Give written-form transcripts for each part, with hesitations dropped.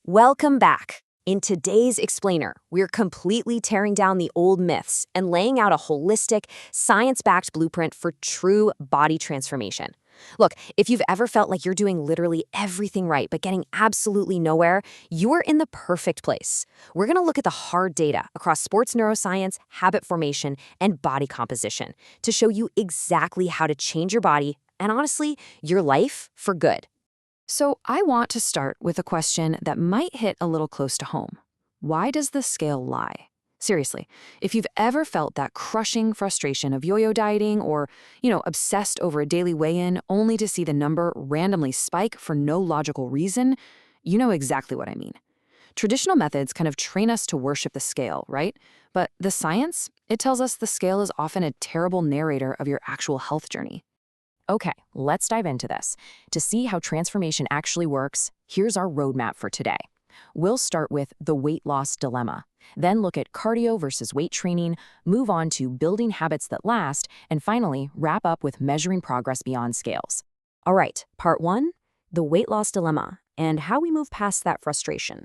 Welcome back. In today's Explainer, we're completely tearing down the old myths and laying out a holistic, science-backed blueprint for true body transformation. Look, if you've ever felt like you're doing literally everything right but getting absolutely nowhere, you are in the perfect place. We're going to look at the hard data across sports neuroscience, habit formation, and body composition to show you exactly how to change your body and, honestly, your life for good. So I want to start with a question that might hit a little close to home. Why does the scale lie? Seriously, if you've ever felt that crushing frustration of yo-yo dieting or, obsessed over a daily weigh-in only to see the number randomly spike for no logical reason, you know exactly what I mean. Traditional methods kind of train us to worship the scale, right? But the science, it tells us the scale is often a terrible narrator of your actual health journey. Okay, let's dive into this. To see how transformation actually works, here's our roadmap for today. We'll start with the weight loss dilemma, then look at cardio versus weight training, move on to building habits that last, and finally wrap up with measuring progress beyond scales. All right, part 1, the weight loss dilemma, and how we move past that frustration.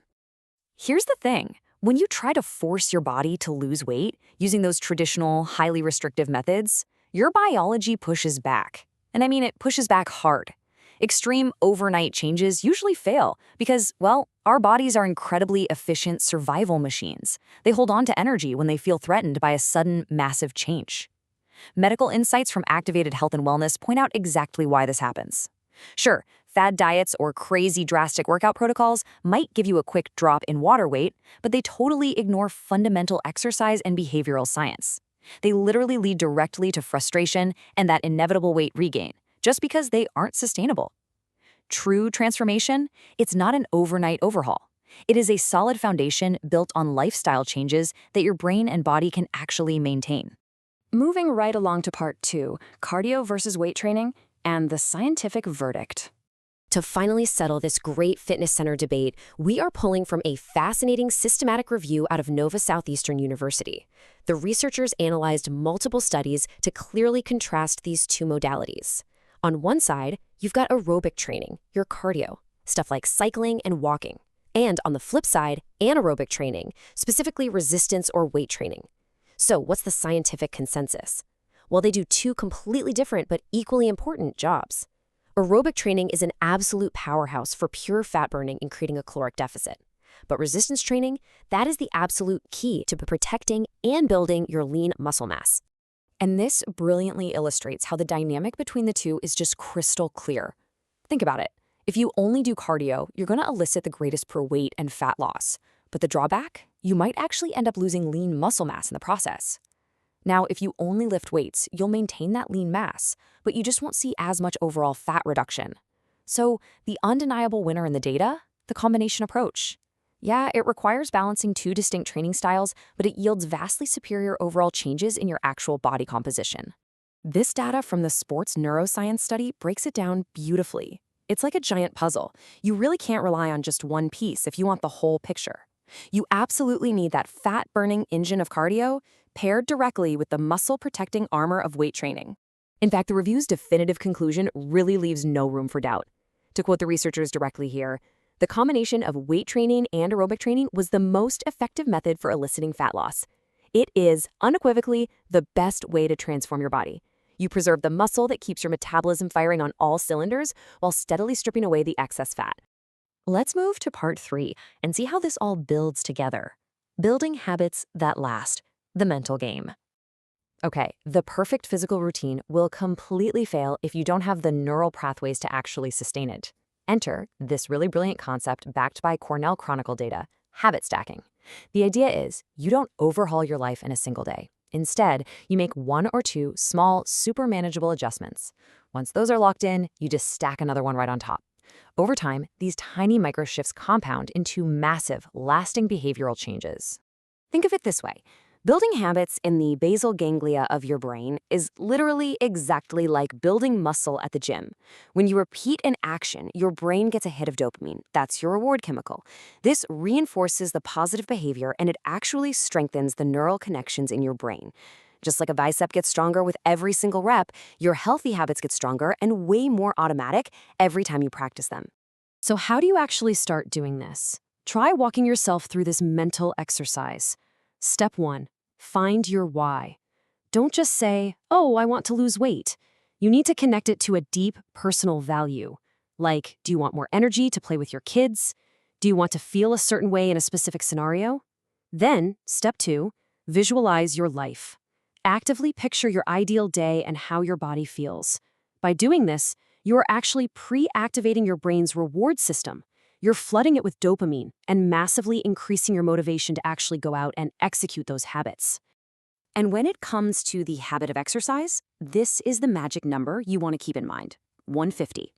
Here's the thing. When you try to force your body to lose weight using those traditional, highly restrictive methods, your biology pushes back. And I mean, it pushes back hard. Extreme overnight changes usually fail because, well, our bodies are incredibly efficient survival machines. They hold on to energy when they feel threatened by a sudden, massive change. Medical insights from Activated Health and Wellness point out exactly why this happens. Sure, fad diets or crazy drastic workout protocols might give you a quick drop in water weight, but they totally ignore fundamental exercise and behavioral science. They literally lead directly to frustration and that inevitable weight regain, just because they aren't sustainable. True transformation, it's not an overnight overhaul. It is a solid foundation built on lifestyle changes that your brain and body can actually maintain. Moving right along to part 2, cardio versus weight training, and the scientific verdict. To finally settle this great fitness center debate, we are pulling from a fascinating systematic review out of Nova Southeastern University. The researchers analyzed multiple studies to clearly contrast these two modalities. On one side, you've got aerobic training, your cardio, stuff like cycling and walking. And on the flip side, anaerobic training, specifically resistance or weight training. So what's the scientific consensus? Well, they do two completely different but equally important jobs. Aerobic training is an absolute powerhouse for pure fat burning and creating a caloric deficit. But resistance training, that is the absolute key to protecting and building your lean muscle mass. And this brilliantly illustrates how the dynamic between the two is just crystal clear. Think about it. If you only do cardio, you're going to elicit the greatest per weight and fat loss. But the drawback? You might actually end up losing lean muscle mass in the process. Now, if you only lift weights, you'll maintain that lean mass, but you just won't see as much overall fat reduction. So, the undeniable winner in the data? The combination approach. Yeah, it requires balancing two distinct training styles, but it yields vastly superior overall changes in your actual body composition. This data from the sports neuroscience study breaks it down beautifully. It's like a giant puzzle. You really can't rely on just one piece if you want the whole picture. You absolutely need that fat-burning engine of cardio paired directly with the muscle-protecting armor of weight training. In fact, the review's definitive conclusion really leaves no room for doubt. To quote the researchers directly here, the combination of weight training and aerobic training was the most effective method for eliciting fat loss. It is, unequivocally, the best way to transform your body. You preserve the muscle that keeps your metabolism firing on all cylinders while steadily stripping away the excess fat. Let's move to part 3 and see how this all builds together. Building habits that last. The mental game. Okay, the perfect physical routine will completely fail if you don't have the neural pathways to actually sustain it. Enter this really brilliant concept backed by Cornell Chronicle data, habit stacking. The idea is you don't overhaul your life in a single day. Instead, you make 1 or 2 small, super manageable adjustments. Once those are locked in, you just stack another one right on top. Over time, these tiny micro shifts compound into massive, lasting behavioral changes. Think of it this way. Building habits in the basal ganglia of your brain is literally exactly like building muscle at the gym. When you repeat an action, your brain gets a hit of dopamine. That's your reward chemical. This reinforces the positive behavior and it actually strengthens the neural connections in your brain. Just like a bicep gets stronger with every single rep, your healthy habits get stronger and way more automatic every time you practice them. So how do you actually start doing this? Try walking yourself through this mental exercise. Step 1. Find your why. Don't just say, "Oh, I want to lose weight." You need to connect it to a deep personal value. Like, do you want more energy to play with your kids? Do you want to feel a certain way in a specific scenario? Then, step 2, visualize your life. Actively picture your ideal day and how your body feels. By doing this, you are actually pre-activating your brain's reward system. You're flooding it with dopamine and massively increasing your motivation to actually go out and execute those habits. And when it comes to the habit of exercise, this is the magic number you want to keep in mind: 150.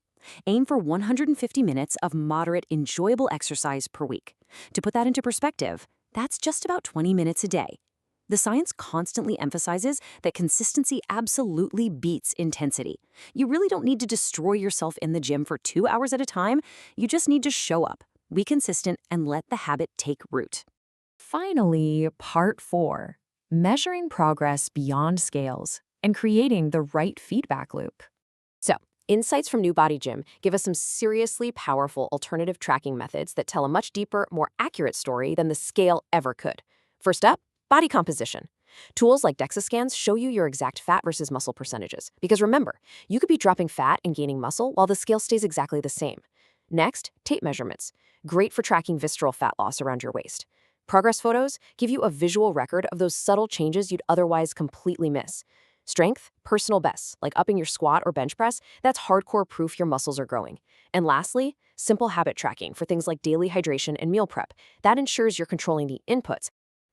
Aim for 150 minutes of moderate, enjoyable exercise per week. To put that into perspective, that's just about 20 minutes a day. The science constantly emphasizes that consistency absolutely beats intensity. You really don't need to destroy yourself in the gym for 2 hours at a time. You just need to show up, be consistent, and let the habit take root. Finally, part 4, measuring progress beyond scales and creating the right feedback loop. So, insights from New Body Gym give us some seriously powerful alternative tracking methods that tell a much deeper, more accurate story than the scale ever could. First up, body composition. Tools like DEXA scans show you your exact fat versus muscle percentages. Because remember, you could be dropping fat and gaining muscle while the scale stays exactly the same. Next, tape measurements. Great for tracking visceral fat loss around your waist. Progress photos give you a visual record of those subtle changes you'd otherwise completely miss. Strength, personal bests, like upping your squat or bench press, that's hardcore proof your muscles are growing. And lastly, simple habit tracking for things like daily hydration and meal prep. That ensures you're controlling the inputs.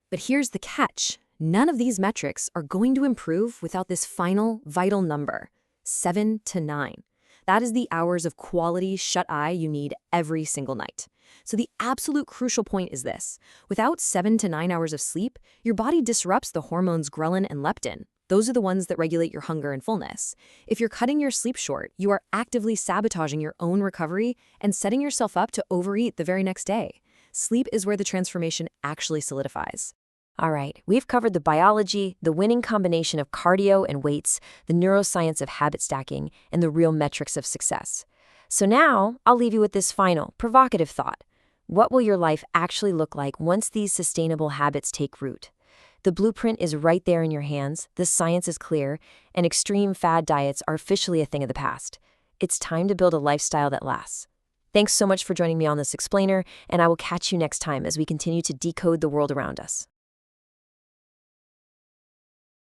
But here's the catch. None of these metrics are going to improve without this final, vital number, 7 to 9. That is the hours of quality shut-eye you need every single night. So the absolute crucial point is this. Without 7 to 9 hours of sleep, your body disrupts the hormones ghrelin and leptin. Those are the ones that regulate your hunger and fullness. If you're cutting your sleep short, you are actively sabotaging your own recovery and setting yourself up to overeat the very next day. Sleep is where the transformation actually solidifies. All right, we've covered the biology, the winning combination of cardio and weights, the neuroscience of habit stacking, and the real metrics of success. So now, I'll leave you with this final, provocative thought. What will your life actually look like once these sustainable habits take root? The blueprint is right there in your hands, the science is clear, and extreme fad diets are officially a thing of the past. It's time to build a lifestyle that lasts. Thanks so much for joining me on this explainer, and I will catch you next time as we continue to decode the world around us.